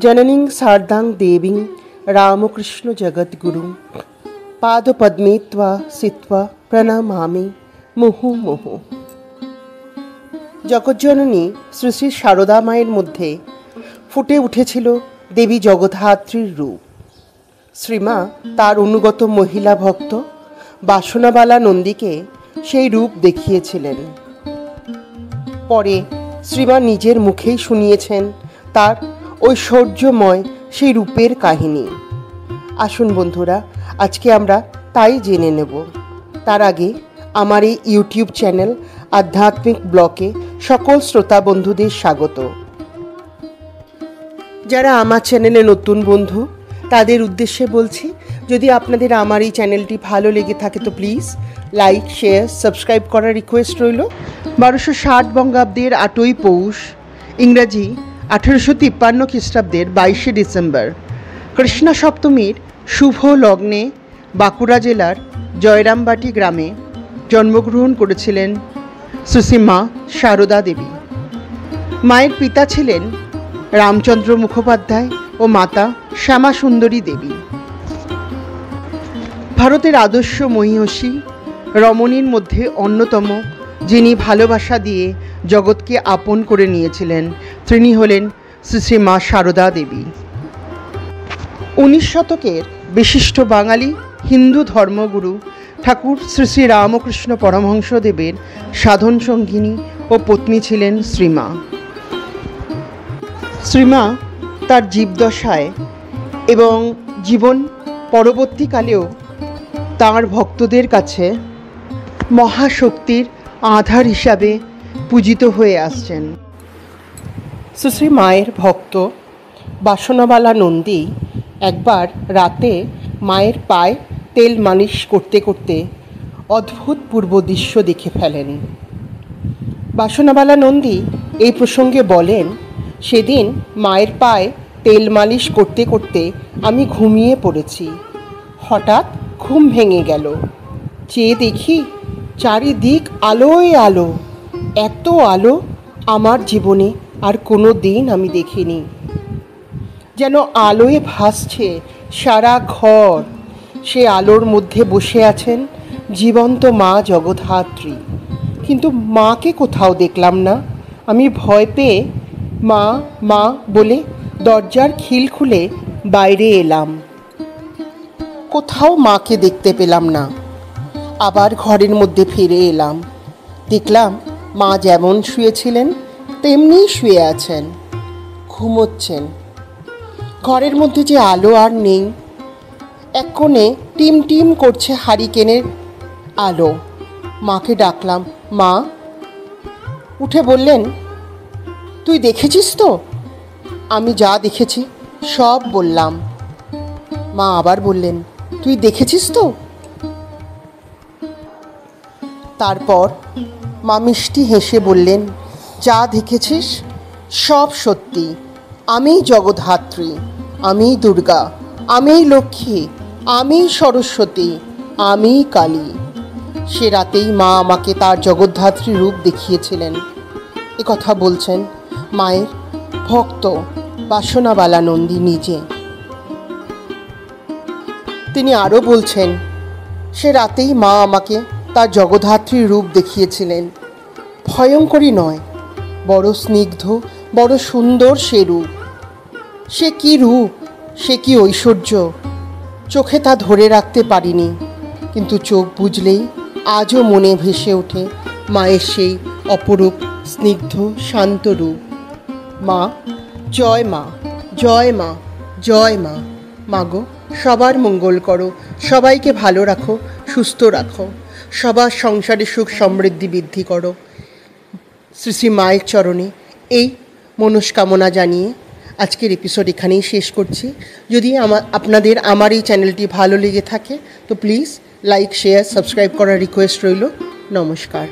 जननीं शारदां देवीं रामकृष्ण जगद्गुरुं पादपद्मे त्वा सित्वा प्रणामामि मुहुर्मुहुः। জগজ্জননী শ্রী শ্রী সারদা মায়ের মধ্যে ফুটে উঠেছিল দেবী জগদ্ধাত্রীর রূপ। শ্রীমা তার অনুগত মহিলা ভক্ত বাসনাবালা নন্দীকে সেই রূপ দেখিয়েছিলেন। পরে শ্রীমা নিজের মুখেই শুনিয়েছেন তার ঐশ্বর্যময় সেই রূপের কাহিনী। আসুন বন্ধুরা, আজকে আমরা তাই জেনে নেব। তার আগে আমার এই ইউটিউব চ্যানেল আধ্যাত্মিক ব্লকে সকল শ্রোতা বন্ধুদের স্বাগত। যারা আমার চ্যানেলে নতুন বন্ধু তাদের উদ্দেশ্যে বলছি, যদি আপনাদের আমার এই চ্যানেলটি ভালো লেগে থাকে তো প্লিজ লাইক, শেয়ার, সাবস্ক্রাইব করার রিকোয়েস্ট রইল। 1260 বঙ্গাব্দের 8ই পৌষ, ইংরাজি 1853 খ্রিস্টাব্দের 22শে ডিসেম্বর, কৃষ্ণা সপ্তমীর শুভ লগ্নে বাঁকুড়া জেলার জয়রামবাটি গ্রামে জন্মগ্রহণ করেছিলেন শ্রী মা সারদা দেবী। মায়ের পিতা ছিলেন রামচন্দ্র মুখোপাধ্যায় ও মাতা শ্যামা সুন্দরী দেবী। ভারতের আদর্শ মহিষী রমণীর মধ্যে অন্যতম, যিনি ভালোবাসা দিয়ে জগৎকে আপন করে নিয়েছিলেন, তিনি হলেন শ্রী শ্রী মা সারদা দেবী। 19 শতকের বিশিষ্ট বাঙালি হিন্দু ধর্মগুরু ঠাকুর শ্রী শ্রী রামকৃষ্ণ পরমহংসদেবের সাধন সঙ্গিনী ও পত্নী ছিলেন শ্রীমা। শ্রীমা তার জীবদশায় এবং জীবন পরবর্তীকালেও তাঁর ভক্তদের কাছে মহাশক্তির আধার হিসাবে পূজিত হয়ে আসছেন। শ্রী শ্রী মায়ের ভক্ত বাসনাবালা নন্দী একবার রাতে মায়ের পায়ে তেল মালিশ করতে করতে অদ্ভুত পূর্ব দৃশ্য দেখে ফেলেন। বাসনাবালা নন্দী এই প্রসঙ্গে বলেন, সেদিন মায়ের পায়ে তেল মালিশ করতে করতে আমি ঘুমিয়ে পড়েছি। হঠাৎ ঘুম ভেঙে গেল। চেয়ে দেখি চারিদিক আলোয় আলো। এত আলো আমার জীবনে আর কোনো দিন আমি দেখিনি। যেন আলোয় ভাসছে সারা ঘর। সে আলোর মধ্যে বসে আছেন জীবন্ত মা জগদ্ধাত্রী, কিন্তু মাকে কোথাও দেখলাম না। আমি ভয় পেয়ে মা মা বলে দরজার খিল খুলে বাইরে এলাম। কোথাও মাকে দেখতে পেলাম না। আবার ঘরের মধ্যে ফিরে এলাম। দেখলাম মা যেমন শুয়েছিলেন তেমনি শুয়ে আছেন, ঘুমোচ্ছেন। ঘরের মধ্যে যে আলো আর নেই। এক কোণে টিম টিম করছে হারিকেনের আলো। মাকে ডাকলাম, মা। উঠে বললেন, তুই দেখেছিস তো? আমি যা দেখেছি সব বললাম। মা আবার বললেন, তুই দেখেছিস তো? তারপর মা মিষ্টি হেসে বললেন, যা দেখেছিস সব সত্যি। আমিই জগদ্ধাত্রী, আমিই দুর্গা, আমিই লক্ষ্মী, আমিই সরস্বতী, আমিই কালী। সে রাতেই মা আমাকে তার জগদ্ধাত্রী রূপ দেখিয়েছিলেন। এ কথা বলছেন মায়ের ভক্ত বাসনাবালা নন্দী নিজে। তিনি আরও বলছেন, সে রাতেই মা আমাকে তার জগদ্ধাত্রী রূপ দেখিয়েছিলেন। ভয়ঙ্করী নয়, বড় স্নিগ্ধ, বড় সুন্দর সে রূপ। সে কি রূপ, সে কি ঐশ্বর্য, চোখে তা ধরে রাখতে পারিনি, কিন্তু চোখ বুঝলেই আজও মনে ভেসে ওঠে মায়ের সেই অপরূপ স্নিগ্ধ শান্ত রূপ। মা, জয় মা, জয় মা, জয় মা। মাগো, সবার মঙ্গল করো, সবাইকে ভালো রাখো, সুস্থ রাখো, সবার সংসারে সুখ সমৃদ্ধি বৃদ্ধি করো। শ্রী শ্রী মায়ের চরণে এই মনস্কামনা জানিয়ে আজকের এপিসোড এখানেই শেষ করছি। যদি আপনাদের আমার এই চ্যানেলটি ভালো লেগে থাকে তো প্লিজ লাইক, শেয়ার, সাবস্ক্রাইব করার রিকোয়েস্ট রইল। নমস্কার।